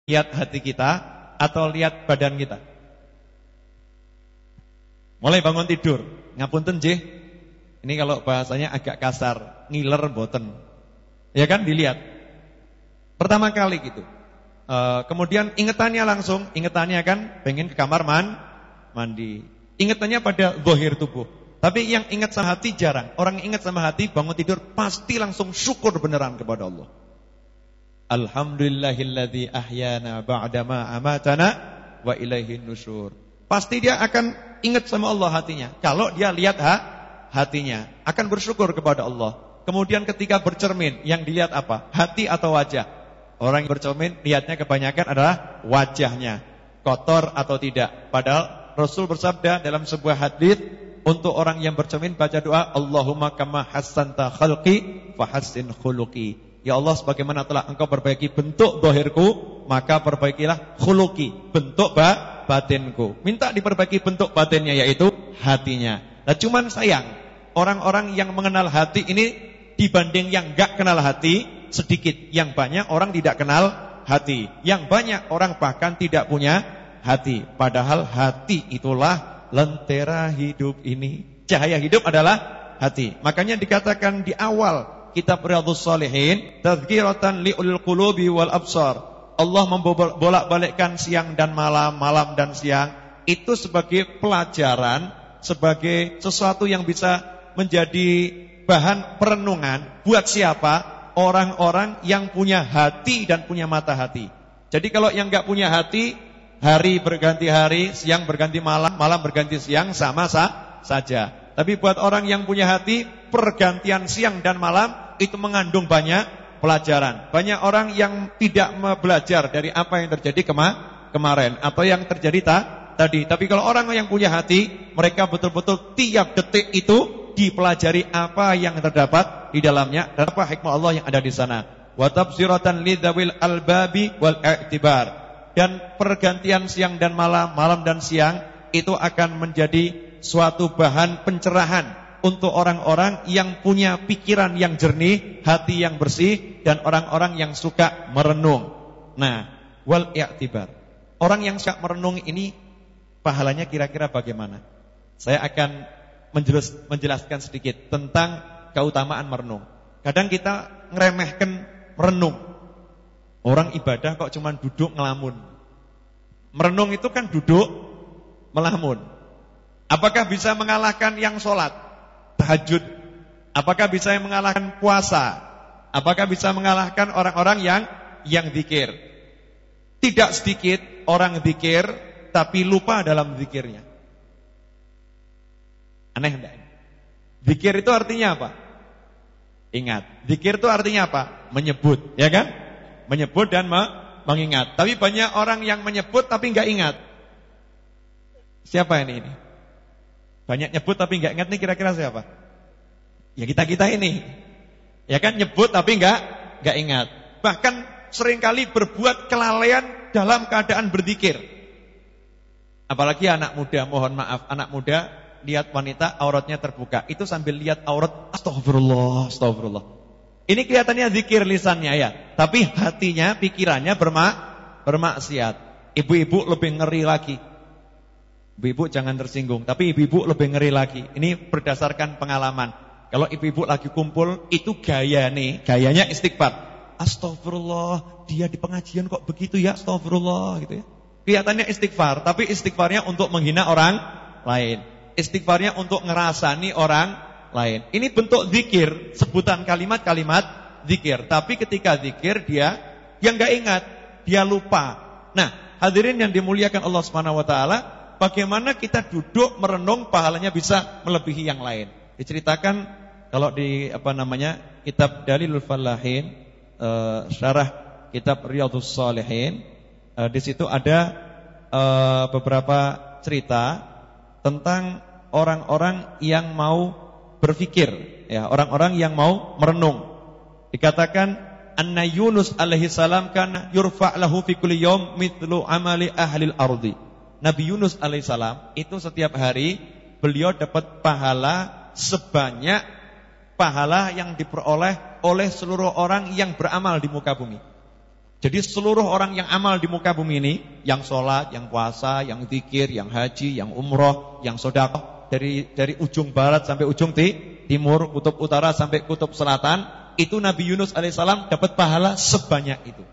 Lihat hati kita atau lihat badan kita? Mulai bangun tidur, ngapunten nggih. Ini kalau bahasanya agak kasar, ngiler mboten. Ya kan, dilihat. Pertama kali gitu. Kemudian ingetannya langsung, ingetannya kan pengen ke kamar mandi. Ingetannya pada zahir tubuh. Tapi yang ingat sama hati jarang. Orang yang ingat sama hati bangun tidur pasti langsung syukur beneran kepada Allah. Alhamdulillahilladzi ahyana ba'dama amatana wa ilaihin nusyur. Pasti dia akan ingat sama Allah hatinya. Kalau dia lihat hatinya, akan bersyukur kepada Allah. Kemudian ketika bercermin, yang dilihat apa? Hati atau wajah? Orang yang bercermin lihatnya kebanyakan adalah wajahnya, kotor atau tidak. Padahal Rasul bersabda dalam sebuah hadis, untuk orang yang bercermin baca doa, Allahumma kama hassanta khalqi fahassin khuluqi. Ya Allah, sebagaimana telah Engkau perbaiki bentuk zahirku, maka perbaikilah khuluqi, bentuk batinku. Minta diperbaiki bentuk batinnya, yaitu hatinya. Nah, cuman sayang, orang-orang yang mengenal hati ini dibanding yang enggak kenal hati sedikit. Yang banyak orang tidak kenal hati. Yang banyak orang bahkan tidak punya hati. Padahal hati itulah lentera hidup ini. Cahaya hidup adalah hati. Makanya dikatakan di awal kitab Riyadhus Shalihin, tadzkiratan liul qulubi wal absar. Allah membolak-balikkan siang dan malam, malam dan siang. Itu sebagai pelajaran, sebagai sesuatu yang bisa menjadi bahan perenungan. Buat siapa? Orang-orang yang punya hati dan punya mata hati. Jadi kalau yang enggak punya hati, hari berganti hari, siang berganti malam, malam berganti siang, sama saja. Tapi buat orang yang punya hati, pergantian siang dan malam itu mengandung banyak pelajaran. Banyak orang yang tidak belajar dari apa yang terjadi kemarin atau yang terjadi tadi. Tapi kalau orang yang punya hati, mereka betul-betul tiap detik itu dipelajari apa yang terdapat di dalamnya dan apa hikmah Allah yang ada di sana. Wa tafsiratan lidzawil albabi wal i'tibar. Dan pergantian siang dan malam, malam dan siang itu akan menjadi suatu bahan pencerahan untuk orang-orang yang punya pikiran yang jernih, hati yang bersih, dan orang-orang yang suka merenung. Nah, wal i'tibar. Orang yang suka merenung ini pahalanya kira-kira bagaimana? Saya akan menjelaskan sedikit tentang keutamaan merenung. Kadang kita ngeremehkan merenung. Orang ibadah kok cuma duduk ngelamun. Merenung itu kan duduk melamun. Apakah bisa mengalahkan yang sholat, tahajud? Apakah bisa mengalahkan puasa? Apakah bisa mengalahkan orang-orang yang zikir? Tidak sedikit orang zikir tapi lupa dalam zikirnya. Aneh enggak? Zikir itu artinya apa? Ingat. Zikir itu artinya apa? Menyebut, ya kan? Menyebut dan mengingat. Tapi banyak orang yang menyebut tapi enggak ingat. Siapa ini? Banyak nyebut tapi enggak ingat, nih kira-kira siapa? Ya kita-kita ini. Ya kan, nyebut tapi enggak ingat. Bahkan seringkali berbuat kelalaian dalam keadaan berzikir. Apalagi anak muda, mohon maaf, anak muda lihat wanita auratnya terbuka, itu sambil lihat aurat, astagfirullah, astagfirullah. Ini kelihatannya zikir lisannya ya, tapi hatinya, pikirannya bermaksiat. Ibu-ibu lebih ngeri lagi. Ibu-ibu jangan tersinggung, tapi ibu-ibu lebih ngeri lagi. Ini berdasarkan pengalaman. Kalau ibu-ibu lagi kumpul, itu gayanya istighfar. Astagfirullah, dia di pengajian kok begitu ya, astagfirullah gitu ya. Kelihatannya istighfar, tapi istighfarnya untuk menghina orang lain. Istighfarnya untuk ngerasani orang lain. Ini bentuk zikir, sebutan kalimat-kalimat zikir. Tapi ketika zikir dia enggak ingat, dia lupa. Nah, hadirin yang dimuliakan Allah Subhanahu wa taala, bagaimana kita duduk merenung pahalanya bisa melebihi yang lain. Diceritakan kalau di kitab Dalilul Falahin, syarah kitab Riyadhus Shalihin, di situ ada beberapa cerita tentang orang-orang yang mau berpikir, ya, orang-orang yang mau merenung. Dikatakan anna Yunus alaihi salam kana yurfa' lahu fi kulli yaum mithlu amali ahlil ardi. Nabi Yunus alaihi salam itu setiap hari beliau dapat pahala sebanyak pahala yang diperoleh oleh seluruh orang yang beramal di muka bumi. Jadi seluruh orang yang amal di muka bumi ini, yang sholat, yang puasa, yang zikir, yang haji, yang umroh, yang sedekah, dari ujung barat sampai ujung timur, kutub utara sampai kutub selatan, itu Nabi Yunus alaihissalam dapat pahala sebanyak itu.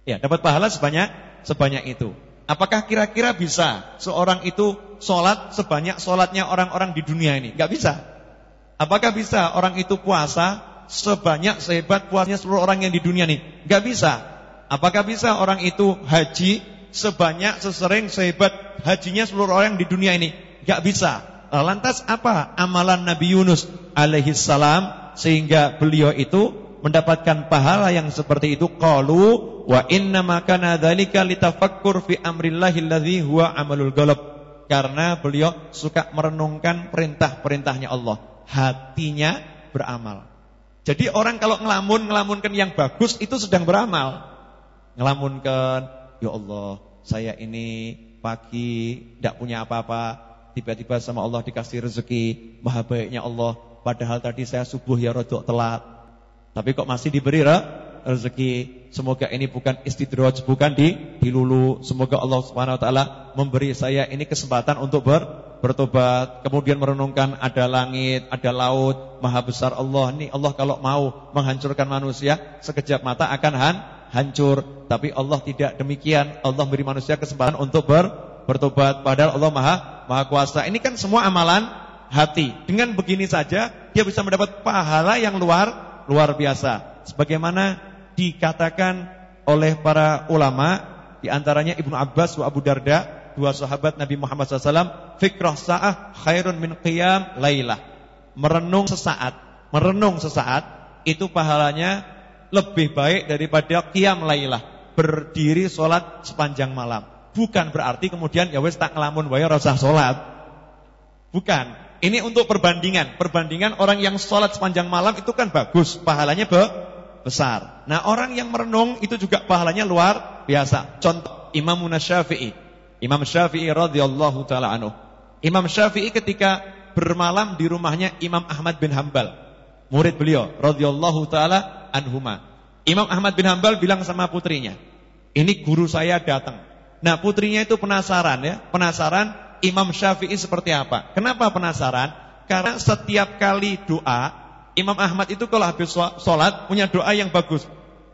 Ya, dapat pahala sebanyak itu. Apakah kira-kira bisa seorang itu sholat sebanyak sholatnya orang-orang di dunia ini? Gak bisa. Apakah bisa orang itu puasa sebanyak sehebat puasanya seluruh orang yang di dunia ini? Gak bisa. Apakah bisa orang itu haji sebanyak sesering sehebat hajinya seluruh orang di dunia ini? Gak bisa. Lantas apa amalan Nabi Yunus alaihi salam sehingga beliau itu mendapatkan pahala yang seperti itu? Qalu wa inna ma kana dzalika litafakkur fi amrillahi alladzi huwa amalul qalb. Karena beliau suka merenungkan perintah-perintahnya Allah. Hatinya beramal. Jadi orang kalau ngelamunkan yang bagus itu sedang beramal. Ngelamunkan, ya Allah, saya ini pagi tidak punya apa-apa, tiba-tiba sama Allah dikasih rezeki, maha baiknya Allah. Padahal tadi saya subuh ya rodok telat, tapi kok masih diberi rezeki. Semoga ini bukan istidraj, bukan dilulu. Semoga Allah Subhanahu wa taala memberi saya ini kesempatan untuk bertobat. Kemudian merenungkan ada langit, ada laut, maha besar Allah. Ini Allah kalau mau menghancurkan manusia sekejap mata akan hancur. Tapi Allah tidak demikian. Allah beri manusia kesempatan untuk bertobat. Padahal Allah maha kuasa. Ini kan semua amalan hati. Dengan begini saja dia bisa mendapat pahala yang luar biasa. Sebagaimana dikatakan oleh para ulama, di antaranya Ibnu Abbas wa Abu Darda, dua sahabat Nabi Muhammad SAW, fikrah sa'ah khairun min qiyam lailah. Merenung sesaat itu pahalanya lebih baik daripada qiyam lailah, berdiri sholat sepanjang malam. Bukan berarti kemudian ya wis tak ngelamun wae ora usah sholat. Bukan. Ini untuk perbandingan orang yang sholat sepanjang malam itu kan bagus, pahalanya besar. Nah, orang yang merenung itu juga pahalanya luar biasa. Contoh Imam Syafi'i radhiyallahu taala anhu. Imam Syafi'i ketika bermalam di rumahnya Imam Ahmad bin Hanbal, murid beliau radhiyallahu taala anhuma. Imam Ahmad bin Hanbal bilang sama putrinya, "Ini guru saya datang." Nah, putrinya itu penasaran Imam Syafi'i seperti apa. Kenapa penasaran? Karena setiap kali doa Imam Ahmad itu kalau habis sholat punya doa yang bagus.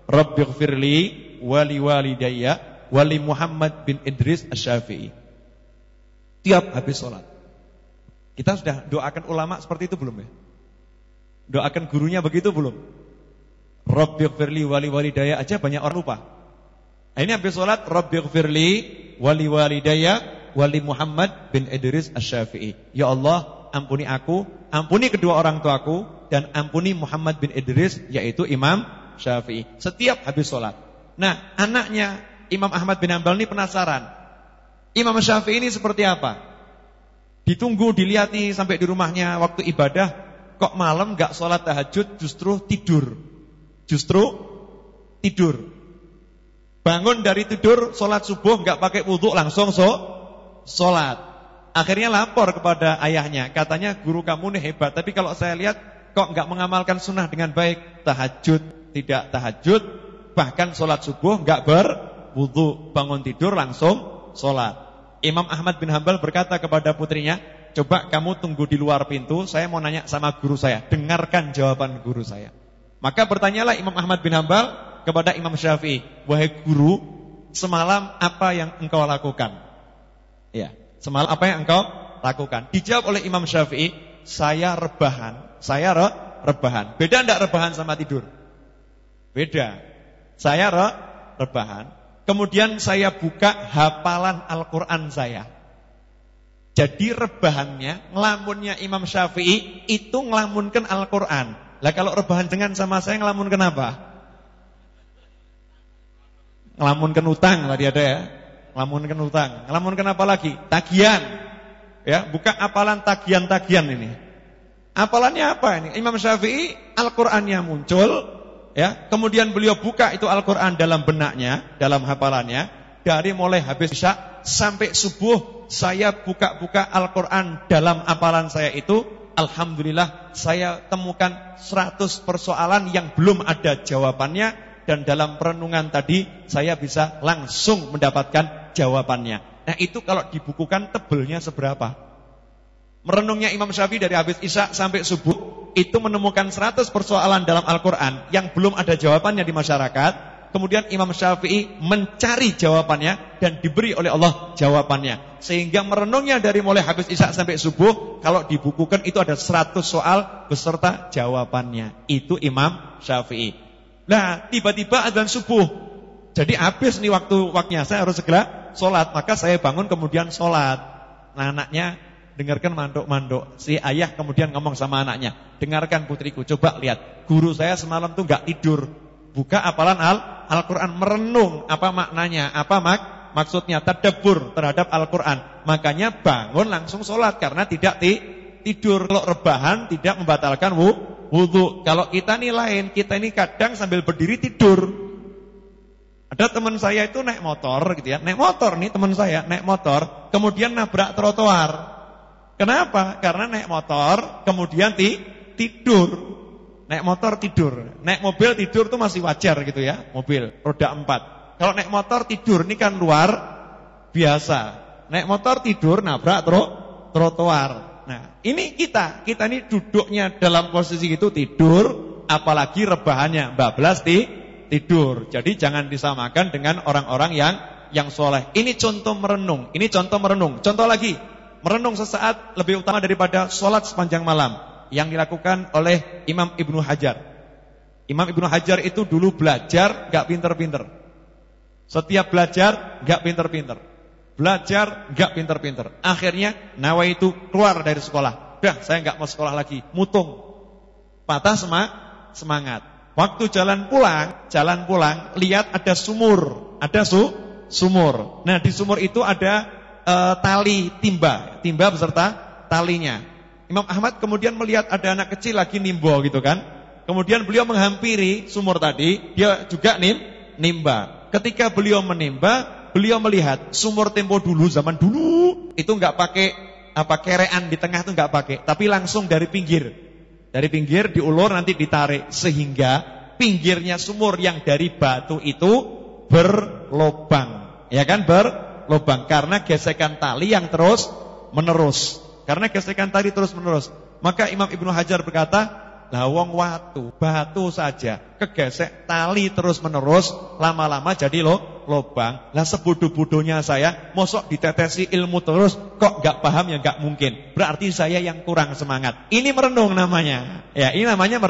Rabbighfirli wali walidayya wali Muhammad bin Idris Asy-Syafi'i. Tiap habis sholat. Kita sudah doakan ulama seperti itu belum ya? Doakan gurunya begitu belum? Rabbighfirli wali walidayya aja banyak orang lupa. Nah, ini habis sholat Rabbighfirli wali walidayya wali Muhammad bin Idris Asy-Syafi'i. Ya Allah, ampuni aku, ampuni kedua orang tuaku, dan ampuni Muhammad bin Idris, yaitu Imam Syafi'i. Setiap habis sholat. Nah, anaknya Imam Ahmad bin Hanbal ini penasaran, Imam Syafi'i ini seperti apa? Ditunggu, dilihati sampai di rumahnya waktu ibadah, kok malam gak sholat tahajud, justru tidur. Bangun dari tidur, sholat subuh gak pakai wudhu, langsung sholat. Akhirnya lapor kepada ayahnya, katanya guru kamu nih hebat, tapi kalau saya lihat kok enggak mengamalkan sunnah dengan baik. Tahajud, tidak tahajud, bahkan sholat subuh enggak berwudu, bangun tidur langsung sholat. Imam Ahmad bin Hanbal berkata kepada putrinya, coba kamu tunggu di luar pintu, saya mau nanya sama guru saya, dengarkan jawaban guru saya. Maka bertanyalah Imam Ahmad bin Hanbal kepada Imam Syafi'i, wahai guru, semalam apa yang engkau lakukan? Ya, semalam apa yang engkau lakukan? Dijawab oleh Imam Syafi'i, saya rebahan. Beda enggak rebahan sama tidur? Beda. Saya rebahan. Kemudian saya buka hafalan Al-Quran saya. Jadi rebahannya, ngelamunnya Imam Syafi'i itu ngelamunkan Al-Quran. Lah kalau rebahan dengan sama saya ngelamunkan apa? Ngelamunkan utang tadi ada ya. Ngelamunkan utang. Ngelamunkan apa lagi? Tagihan. Ya, buka hafalan tagihan-tagihan ini. Hafalannya apa ini? Imam Syafi'i Al-Qur'annya muncul, ya. Kemudian beliau buka itu Al-Qur'an dalam benaknya, dalam hafalannya. Dari mulai habis isya sampai subuh saya buka-buka Al-Qur'an dalam hafalan saya itu. Alhamdulillah saya temukan 100 persoalan yang belum ada jawabannya. dan dalam perenungan tadi saya bisa langsung mendapatkan jawabannya. Nah, itu kalau dibukukan tebelnya seberapa? Merenungnya Imam Syafi'i dari habis Isya sampai subuh itu menemukan 100 persoalan dalam Al-Quran yang belum ada jawabannya di masyarakat. Kemudian Imam Syafi'i mencari jawabannya dan diberi oleh Allah jawabannya. Sehingga merenungnya dari mulai habis Isya sampai subuh, kalau dibukukan itu ada 100 soal beserta jawabannya. Itu Imam Syafi'i. Nah, tiba-tiba adzan subuh. Jadi habis nih waktunya, saya harus segera sholat. Maka saya bangun kemudian sholat. Nah, anaknya dengarkan manduk-manduk. Si ayah kemudian ngomong sama anaknya, dengarkan putriku, coba lihat. Guru saya semalam tuh gak tidur. Buka hafalan Al-Quran, merenung apa maknanya, apa maksudnya, tadabbur terhadap Al-Quran. Makanya bangun langsung sholat karena tidak tidur. Kalau rebahan tidak membatalkan wudu. Kalau kita nih lain, kita ini kadang sambil berdiri tidur. Ada teman saya itu naik motor gitu ya, naik motor nih teman saya, naik motor kemudian nabrak trotoar. Kenapa? Karena naik motor kemudian tidur. Naik motor tidur, naik mobil tidur tuh masih wajar gitu ya, mobil roda 4. Kalau naik motor tidur ini kan luar biasa. Naik motor tidur nabrak trotoar. Nah, ini kita ini duduknya dalam posisi itu tidur, apalagi rebahannya bablas tidur. Jadi jangan disamakan dengan orang-orang yang soleh. Ini contoh merenung, Contoh lagi, merenung sesaat lebih utama daripada sholat sepanjang malam yang dilakukan oleh Imam Ibnu Hajar. Imam Ibnu Hajar itu dulu belajar gak pinter-pinter. Setiap belajar gak pinter-pinter. Belajar gak pinter-pinter. Akhirnya nawaitu keluar dari sekolah. Udah, saya gak mau sekolah lagi. Mutung. Patah semangat. Waktu jalan pulang, lihat ada sumur. Ada sumur. Nah, di sumur itu ada tali timba beserta talinya. Imam Ahmad kemudian melihat ada anak kecil lagi nimbo gitu kan. Kemudian beliau menghampiri sumur tadi, dia juga nimba. Ketika beliau menimba, beliau melihat sumur tempo dulu, zaman dulu itu enggak pakai kerean di tengah itu enggak pakai, tapi langsung dari pinggir. Dari pinggir diulur nanti ditarik sehingga pinggirnya sumur yang dari batu itu berlobang. Ya kan, berlobang karena gesekan tali yang terus menerus. Karena gesekan tadi terus menerus. Maka Imam Ibnu Hajar berkata, lah wong batu saja kegesek tali terus menerus, lama-lama jadi lobang. Lah sebodoh-bodohnya saya, mosok ditetesi ilmu terus kok gak paham, ya gak mungkin. Berarti saya yang kurang semangat. Ini merenung namanya. Ya, ini namanya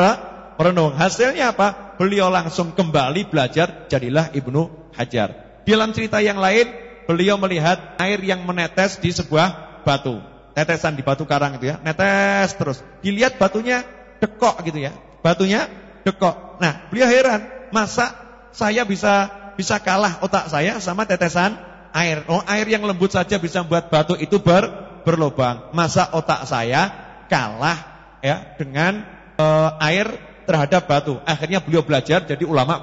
merenung. Hasilnya apa? Beliau langsung kembali belajar, jadilah Ibnu Hajar. Dalam cerita yang lain, beliau melihat air yang menetes di sebuah batu. Tetesan di batu karang itu ya, netes terus. Dilihat batunya dekok gitu ya. Batunya dekok. Nah, beliau heran, masa saya bisa kalah otak saya sama tetesan air. Oh, air yang lembut saja bisa membuat batu itu berlobang. Masa otak saya kalah ya dengan air terhadap batu. Akhirnya beliau belajar jadi ulama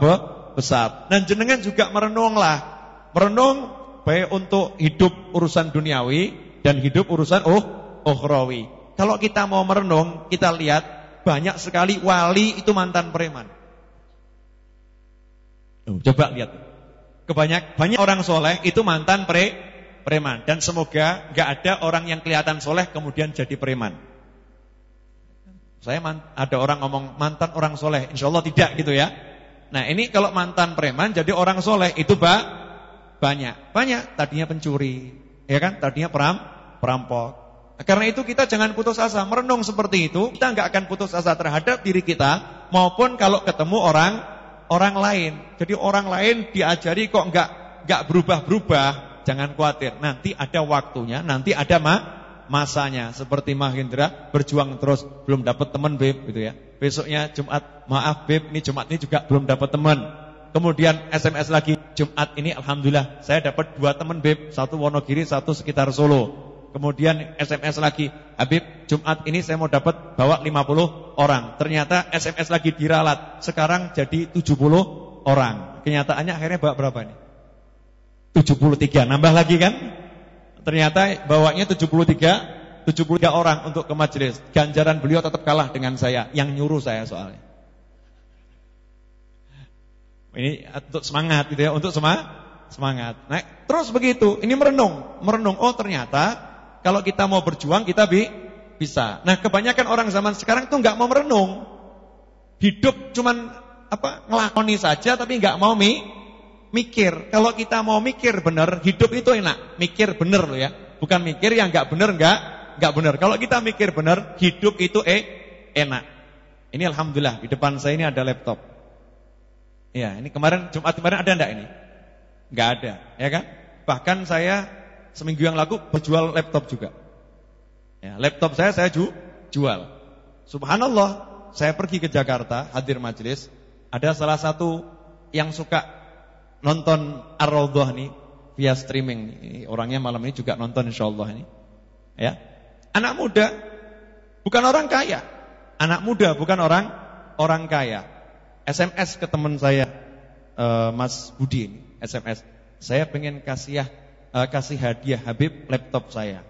besar. Dan jenengan juga merenunglah. Merenung baik untuk hidup urusan duniawi dan hidup urusan ukhrawi. Kalau kita mau merenung, kita lihat banyak sekali wali itu mantan preman. Coba lihat. Banyak orang soleh itu mantan preman. Dan semoga gak ada orang yang kelihatan soleh kemudian jadi preman. Ada orang ngomong mantan orang soleh, insya Allah tidak gitu ya. Nah, ini kalau mantan preman jadi orang soleh itu banyak. Tadinya pencuri, ya kan? Tadinya perampok. Karena itu kita jangan putus asa. Merenung seperti itu, kita enggak akan putus asa terhadap diri kita maupun kalau ketemu orang lain. Jadi orang lain diajari kok enggak berubah-berubah, jangan khawatir. Nanti ada waktunya, nanti ada masanya. Seperti Mahendra berjuang terus, belum dapat teman beb gitu ya. Besoknya Jumat, maaf beb, ini Jumat ini juga belum dapat teman. Kemudian SMS lagi, Jumat ini alhamdulillah saya dapat 2 teman beb, satu Wonogiri, satu sekitar Solo. Kemudian SMS lagi, Habib, Jumat ini saya mau dapat bawa 50 orang. Ternyata SMS lagi diralat, sekarang jadi 70 orang. Kenyataannya akhirnya bawa berapa nih? 73, nambah lagi kan? Ternyata bawanya 73 orang untuk ke majelis. Ganjaran beliau tetap kalah dengan saya, yang nyuruh saya soalnya. Ini untuk semangat gitu ya, untuk semangat. Nah, terus begitu, ini merenung. Oh ternyata kalau kita mau berjuang kita bisa. Nah, kebanyakan orang zaman sekarang tuh nggak mau merenung. Hidup cuman ngelakoni saja tapi nggak mau mikir. Kalau kita mau mikir bener, hidup itu enak. Mikir bener loh ya. Bukan mikir yang nggak bener, nggak bener. Kalau kita mikir bener, hidup itu enak. Ini alhamdulillah di depan saya ini ada laptop. Ya, ini Jumat kemarin ada enggak ini? Enggak ada, ya kan? Bahkan saya seminggu yang lalu berjual laptop juga. Ya, laptop saya jual. Subhanallah, saya pergi ke Jakarta, hadir majelis, ada salah satu yang suka nonton Ar-Raudhah nih via streaming nih. Orangnya malam ini juga nonton insyaallah ini. Ya. Anak muda, bukan orang kaya. Anak muda bukan orang kaya. SMS ke teman saya, Mas Budi ini, SMS. Saya pengen kasih hadiah Habib laptop saya.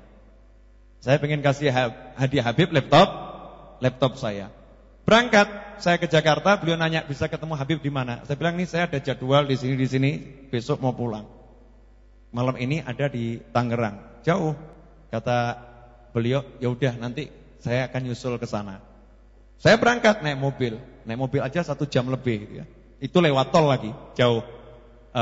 Saya pengen kasih hadiah Habib laptop saya. Berangkat saya ke Jakarta, beliau nanya bisa ketemu Habib di mana? Saya bilang nih saya ada jadwal di sini, besok mau pulang. Malam ini ada di Tangerang. Jauh. Kata beliau, ya udah nanti saya akan nyusul ke sana. Saya berangkat naik mobil aja 1 jam lebih gitu ya. Itu lewat tol lagi, jauh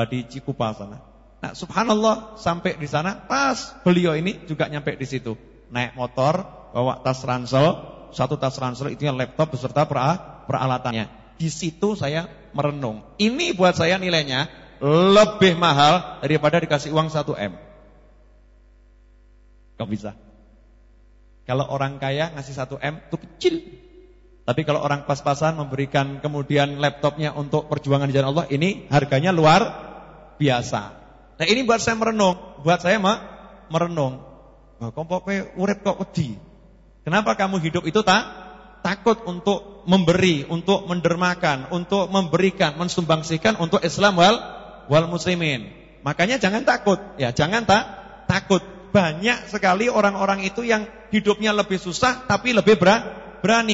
di Cikupa sana. Nah, subhanallah sampai di sana pas beliau ini juga nyampe di situ. Naik motor, bawa tas ransel, 1 tas ransel itu laptop beserta peralatannya. Di situ saya merenung. Ini buat saya nilainya lebih mahal daripada dikasih uang 1 M. Kok bisa? Kalau orang kaya ngasih 1 M itu kecil. Tapi kalau orang pas-pasan memberikan kemudian laptopnya untuk perjuangan di jalan Allah, ini harganya luar biasa. Nah, ini buat saya merenung, merenung. Wah, kompoke urip kok wedi. Kenapa kamu hidup itu takut untuk memberi, untuk mendermakan, untuk memberikan, mensumbangsikan untuk Islam wal muslimin. Makanya jangan takut, ya, jangan takut. Banyak sekali orang-orang itu yang hidupnya lebih susah tapi lebih berani.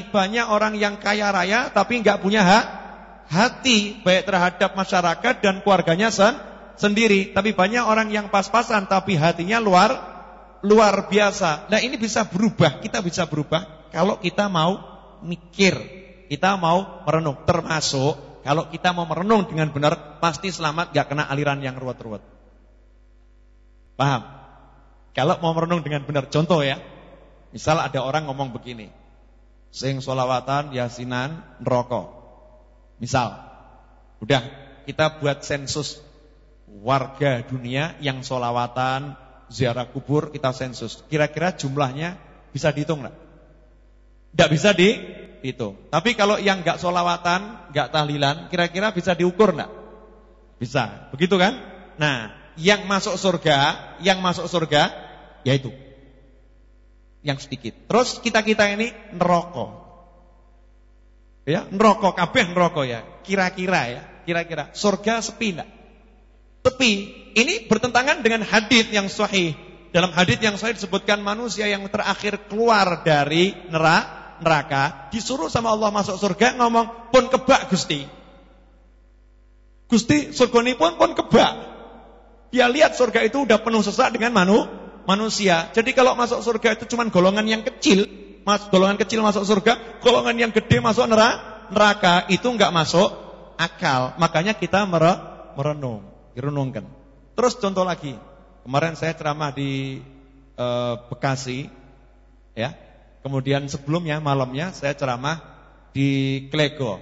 Banyak orang yang kaya raya tapi enggak punya hati baik terhadap masyarakat dan keluarganya sendiri. Tapi banyak orang yang pas-pasan tapi hatinya luar biasa. Nah, ini bisa berubah, kita bisa berubah kalau kita mau mikir, kita mau merenung. Termasuk kalau kita mau merenung dengan benar, pasti selamat, enggak kena aliran yang ruwet-ruwet. Paham? Kalau mau merenung dengan benar, contoh ya. Misal ada orang ngomong begini, sing sholawatan, yasinan, neraka. Misal, udah kita buat sensus warga dunia yang sholawatan, ziarah kubur, kita sensus. Kira-kira jumlahnya bisa dihitung enggak? Enggak bisa dihitung. Tapi kalau yang enggak sholawatan, enggak tahlilan, kira-kira bisa diukur enggak? Bisa, begitu kan? Nah, yang masuk surga yaitu yang sedikit. Terus kita ini neraka. Ya, neraka kabeh neraka ya. Kira-kira surga sepi enggak? Sepi. Ini bertentangan dengan hadis yang sahih. Dalam hadis yang sahih disebutkan manusia yang terakhir keluar dari neraka disuruh sama Allah masuk surga, ngomong, "Pun kebak Gusti. Gusti, surganipun pun kebak." Dia lihat surga itu udah penuh sesak dengan manusia. Jadi kalau masuk surga itu cuma golongan yang kecil, golongan kecil masuk surga, golongan yang gede masuk neraka, itu enggak masuk akal. Makanya kita merenungkan. Terus contoh lagi. Kemarin saya ceramah di Bekasi, ya. Kemudian sebelumnya malamnya saya ceramah di Klego.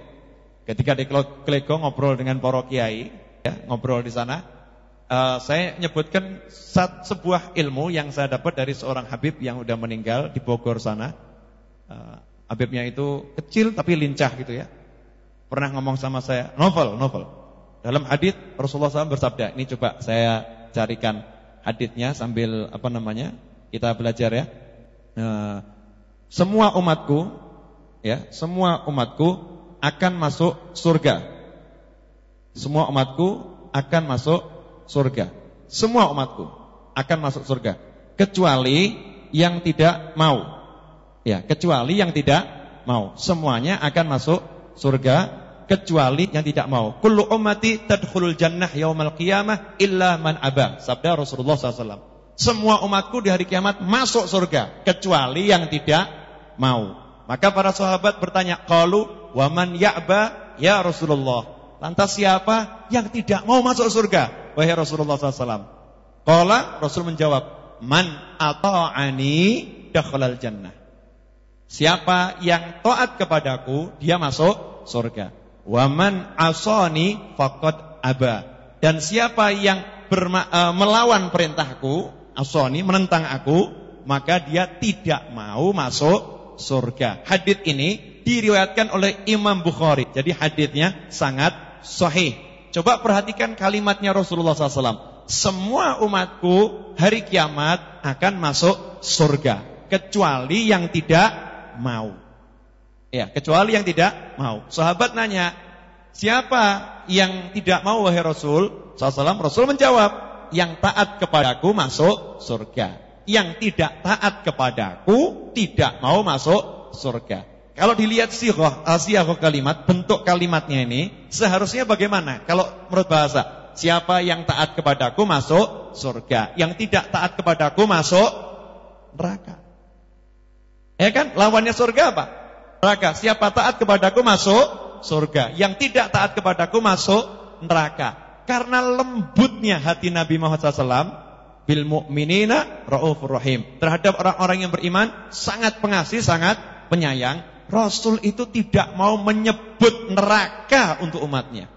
Ketika di Klego ngobrol dengan para kiai, ya, ngobrol di sana. Saya menyebutkan sebuah ilmu yang saya dapat dari seorang Habib yang udah meninggal di Bogor sana. Habibnya itu kecil tapi lincah gitu ya. Pernah ngomong sama saya, novel. Dalam hadis Rasulullah SAW bersabda, ini coba saya carikan hadisnya sambil kita belajar ya. Semua umatku akan masuk surga. Semua umatku akan masuk surga. Semua umatku akan masuk surga kecuali yang tidak mau. Ya, kecuali yang tidak mau. Semuanya akan masuk surga kecuali yang tidak mau. Kullu ummati tadkhulul jannah yaumal qiyamah illa man aba. Sabda Rasulullah SAW. Semua umatku di hari kiamat masuk surga kecuali yang tidak mau. Maka para sahabat bertanya, qalu wa man ya'ba ya Rasulullah. Lantas siapa yang tidak mau masuk surga wahai Rasulullah SAW? Qala, Rasul menjawab, man ata'ani dakhalal jannah. Siapa yang taat kepadaku, dia masuk surga. Wa man asani faqad aba. Dan siapa yang melawan perintahku, asani, menentang aku, maka dia tidak mau masuk surga. Hadits ini diriwayatkan oleh Imam Bukhari. Jadi haditsnya sangat sahih. Coba perhatikan kalimatnya Rasulullah SAW. Semua umatku hari kiamat akan masuk surga kecuali yang tidak mau. Ya, kecuali yang tidak mau. Sahabat nanya, siapa yang tidak mau wahai Rasul SAW? Rasul menjawab, yang taat kepadaku masuk surga. Yang tidak taat kepadaku tidak mau masuk surga. Kalau dilihat siyghah kalimat, bentuk kalimatnya ini seharusnya bagaimana? Kalau menurut bahasa, siapa yang taat kepadaku masuk surga, yang tidak taat kepadaku masuk neraka. Ya kan? Lawannya surga apa? Neraka. Siapa taat kepadaku masuk surga, yang tidak taat kepadaku masuk neraka. Karena lembutnya hati Nabi Muhammad SAW, bil mu'minina raufur rahim, terhadap orang-orang yang beriman sangat pengasih, sangat penyayang. Rasul itu tidak mau menyebut neraka untuk umatnya.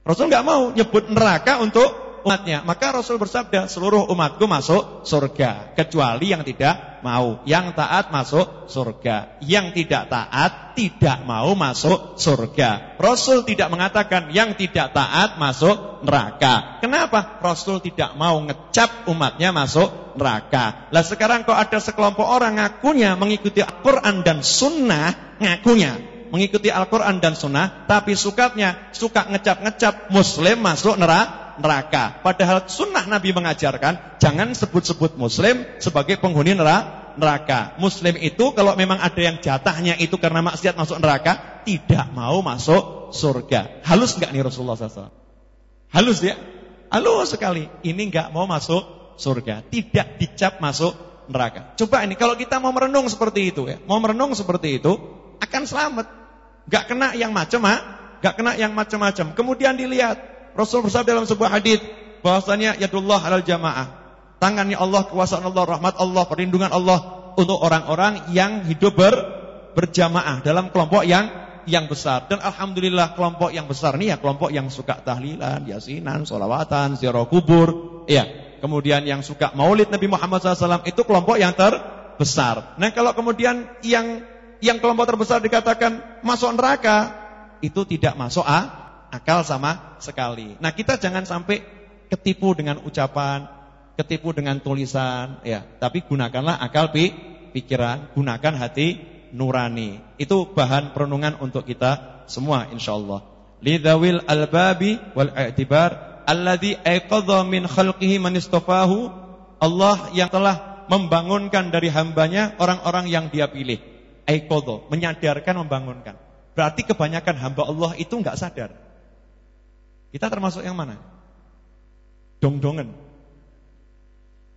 Rasul enggak mau nyebut neraka untuk umatnya. Maka Rasul bersabda, seluruh umatku masuk surga kecuali yang tidak mau. Yang taat masuk surga, yang tidak taat tidak mau masuk surga. Rasul tidak mengatakan yang tidak taat masuk neraka. Kenapa? Rasul tidak mau ngecap umatnya masuk neraka. Lah sekarang kok ada sekelompok orang ngakunya mengikuti Al-Quran dan Sunnah, ngakunya mengikuti Al-Quran dan Sunnah, tapi suka ngecap-ngecap Muslim masuk neraka. Padahal Sunnah Nabi mengajarkan jangan sebut-sebut Muslim sebagai penghuni neraka. Muslim itu kalau memang ada yang jatahnya itu karena maksiat masuk neraka, tidak mau masuk surga. Halus enggak nih Rasulullah SAW? Halus ya? Halus sekali. Ini enggak mau masuk surga, tidak dicap masuk neraka. Coba ini kalau kita mau merenung seperti itu ya, mau merenung seperti itu akan selamat. Enggak kena yang macam-macam. Kemudian dilihat Rasul bersabda dalam sebuah hadis bahwasanya yadullah alal jamaah. Tangannya Allah, kekuasaan Allah, rahmat Allah, perlindungan Allah untuk orang-orang yang hidup berjamaah dalam kelompok yang besar. Dan alhamdulillah kelompok yang besar ini ya kelompok yang suka tahlilan, yasinan, sholawatan, ziarah kubur, ya. Kemudian yang suka maulid Nabi Muhammad SAW itu kelompok yang terbesar. Nah kalau kemudian yang kelompok terbesar dikatakan masuk neraka, itu tidak masuk akal sama sekali. Nah kita jangan sampai ketipu dengan ucapan, ketipu dengan tulisan, ya. Tapi gunakanlah akal pikiran, gunakan hati nurani. Itu bahan perenungan untuk kita semua insyaallah. Lidzawil albabi wal i'tibar alladzi aiqadha min khalqihi man istafahu. Allah yang telah membangunkan dari hambanya orang-orang yang dia pilih. Aiqadha, menyadarkan, membangunkan. Berarti kebanyakan hamba Allah itu enggak sadar. Kita termasuk yang mana? Dong-dongan.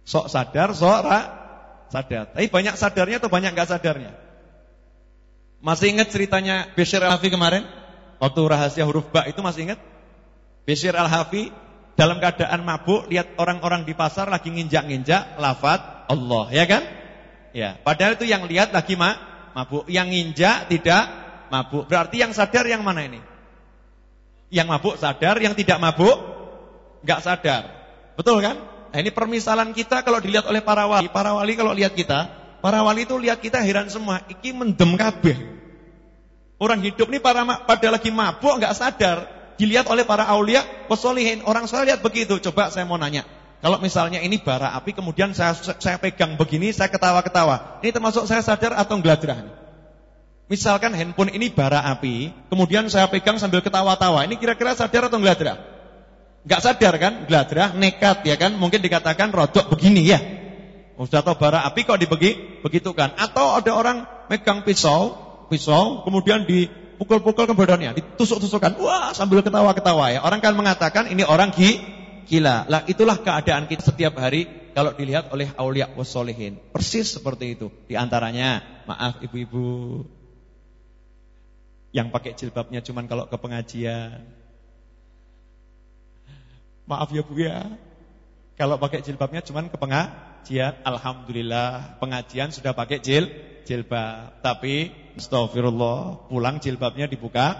Sok sadar, sok sadar. Tapi banyak sadarnya atau banyak enggak sadarnya? Masih ingat ceritanya Bishr Al-Hafi kemarin? Waktu rahasia huruf ba itu masih ingat? Bishr Al-Hafi dalam keadaan mabuk, lihat orang-orang di pasar lagi nginjak-nginjak lafaz Allah, ya kan? Ya, padahal itu yang lihat lagi mabuk, yang nginjak tidak mabuk. Berarti yang sadar yang mana ini? Yang mabuk sadar, yang tidak mabuk enggak sadar. Betul kan? Nah, ini permisalan kita kalau dilihat oleh para wali. Para wali kalau lihat kita, para wali itu lihat kita heran semua. Iki mendem kabeh. Orang hidup ini pada lagi mabuk enggak sadar. Dilihat oleh para aulia, wassolihin. Orang soleh lihat begitu. Coba saya mau nanya. Kalau misalnya ini bara api, kemudian saya pegang begini, saya ketawa-ketawa. Ini termasuk saya sadar atau ngeladrah? Misalkan handphone ini bara api, kemudian saya pegang sambil ketawa-tawa. Ini kira-kira sadar atau ngeladrah? Enggak sadar kan? Ngeladrah, nekat ya kan? Mungkin dikatakan rodok begini ya. Sudah tahu bara api kok begitu kan? Atau ada orang megang pisau, kemudian dipukul-pukul ke badannya, ditusuk-tusukkan, wah sambil ketawa-ketawa ya. Orang kan mengatakan ini orang gila. Lah itulah keadaan kita setiap hari kalau dilihat oleh aulia wassolihin. Persis seperti itu. Di antaranya, maaf ibu-ibu yang pakai jilbabnya cuman kalau ke pengajian. Maaf ya Bu ya. Kalau pakai jilbabnya cuman ke pengajian, alhamdulillah pengajian sudah pakai jilbab. Tapi astagfirullah, pulang jilbabnya dibuka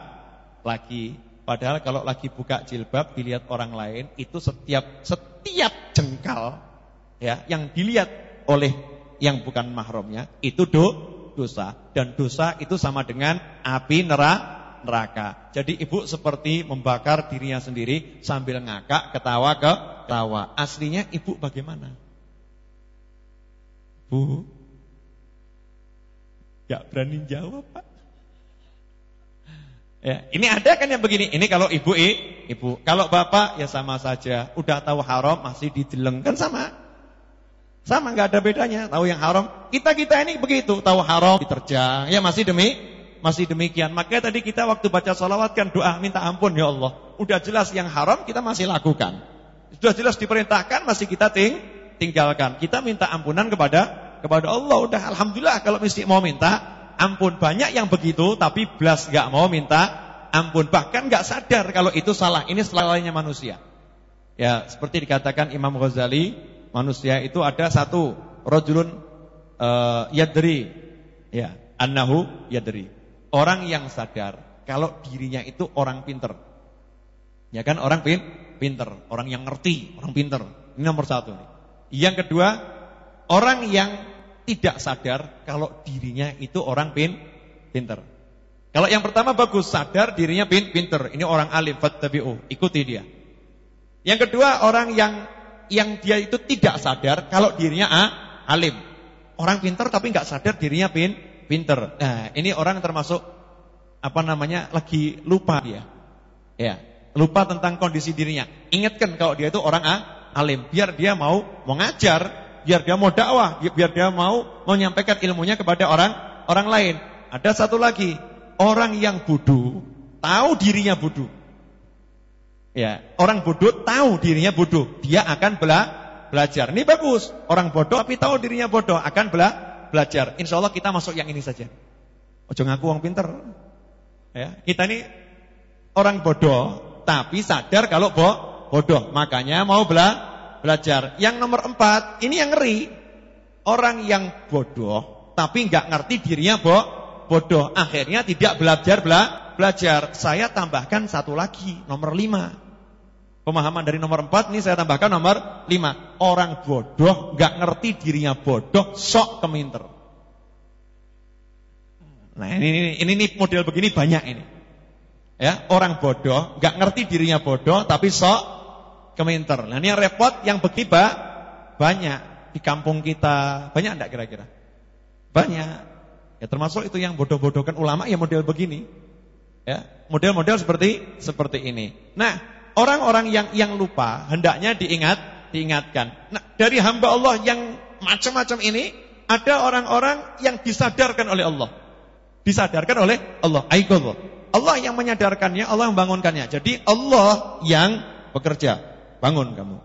lagi. Padahal kalau lagi buka jilbab dilihat orang lain, itu setiap jengkal ya yang dilihat oleh yang bukan mahramnya itu dosa, dan dosa itu sama dengan api neraka. Jadi ibu seperti membakar dirinya sendiri sambil ngakak, ketawa. Aslinya ibu bagaimana? Bu, gak berani jawab Pak. Ya, ini ada kan yang begini. Ini kalau ibu. Kalau bapak ya sama saja. Udah tahu haram masih dideleng, kan sama, nggak ada bedanya. Tahu yang haram. Kita ini begitu, tahu haram diterjang. Ya masih demikian. Makanya tadi kita waktu baca sholawat kan doa minta ampun, ya Allah. Udah jelas yang haram kita masih lakukan. Sudah jelas diperintahkan masih kita tinggalkan. Kita minta ampunan kepada Allah. Udah alhamdulillah kalau mesti mau minta ampun. Banyak yang begitu tapi belas gak mau minta ampun, bahkan gak sadar kalau itu salah. Ini salahnya manusia. Ya, seperti dikatakan Imam Ghazali, manusia itu ada satu rajulun yadri, ya, annahu yadri. Orang yang sadar kalau dirinya itu orang pinter. Ya kan, orang pinter, orang yang ngerti, orang pinter. Ini nomor satu nih. Yang kedua, orang yang tidak sadar kalau dirinya itu orang pinter. Kalau yang pertama bagus, sadar dirinya pinter. Ini orang alim, fattabi'u, ikuti dia. Yang kedua, orang yang dia itu tidak sadar kalau dirinya alim. Orang pinter tapi nggak sadar dirinya pinter. Nah, ini orang termasuk lagi lupa dia. Ya, lupa tentang kondisi dirinya. Ingatkan kalau dia itu orang alim, biar dia mau ngajar, biar dia mau dakwah, biar dia mau menyampaikan ilmunya kepada orang lain. Ada satu lagi, orang yang bodoh tahu dirinya bodoh. Ya, orang bodoh tahu dirinya bodoh, dia akan belajar. Ini bagus. Orang bodoh tapi tahu dirinya bodoh, akan belajar. Insya Allah kita masuk yang ini saja. Ojo ngaku orang pinter. Ya, kita ini orang bodoh tapi sadar kalau bodoh, makanya mau belajar. Yang nomor 4, ini yang ngeri. Orang yang bodoh tapi nggak ngerti dirinya bodoh, akhirnya tidak belajar. Saya tambahkan satu lagi, nomor 5. Pemahaman dari nomor 4 ini saya tambahkan nomor 5. Orang bodoh nggak ngerti dirinya bodoh, sok keminter. Nah, ini model begini banyak ini. Ya, orang bodoh nggak ngerti dirinya bodoh tapi sok keminter. Nah, ini yang repot, yang begini banyak di kampung kita. Banyak enggak kira-kira? Banyak. Ya termasuk itu yang bodoh-bodohkan ulama ya model begini. Ya, model-model seperti ini. Nah, orang-orang yang lupa hendaknya diingatkan. Nah, dari hamba Allah yang macam-macam ini ada orang-orang yang disadarkan oleh Allah. Disadarkan oleh Allah. Allah yang menyadarkannya, Allah yang membangunkannya. Jadi Allah yang bekerja. Bangun kamu,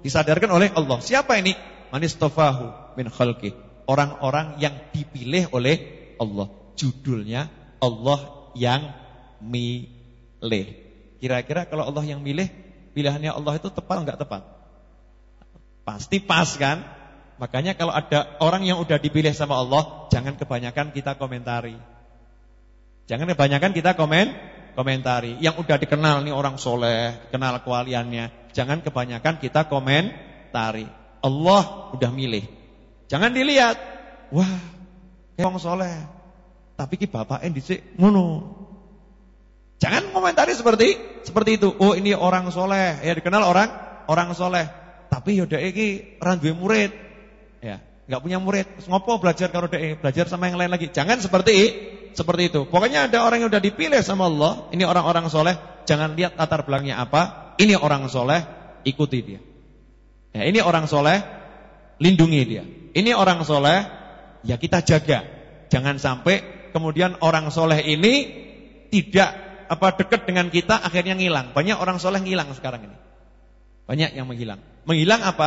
disadarkan oleh Allah. Siapa ini? Manistofahu min khalqih. Orang-orang yang dipilih oleh Allah. Judulnya Allah yang milih. Kira-kira kalau Allah yang milih, pilihannya Allah itu tepat enggak tepat? Pasti pas kan? Makanya kalau ada orang yang udah dipilih sama Allah, jangan kebanyakan kita komentari. Jangan kebanyakan kita komentari. Yang udah dikenal nih orang soleh, kenal kewaliannya, jangan kebanyakan kita komentari. Allah udah milih. Jangan dilihat, wah, orang soleh, tapi ki bapaknya dhisik ngono. Jangan komentari seperti itu. Oh, ini orang soleh, ya dikenal orang soleh, tapi ya dhek iki ora duwe murid. Ya, enggak punya murid. Terus ngopo belajar karo dhek? Belajar sama yang lain lagi. Jangan seperti itu. Pokoknya ada orang yang udah dipilih sama Allah, ini orang-orang soleh, jangan lihat latar belakangnya apa. Ini orang soleh, ikuti dia. Ya, ini orang soleh, lindungi dia. Ini orang soleh, ya kita jaga. Jangan sampai kemudian orang soleh ini tidak dekat dengan kita akhirnya ngilang. Banyak orang soleh ngilang sekarang ini. Banyak yang menghilang. Menghilang apa?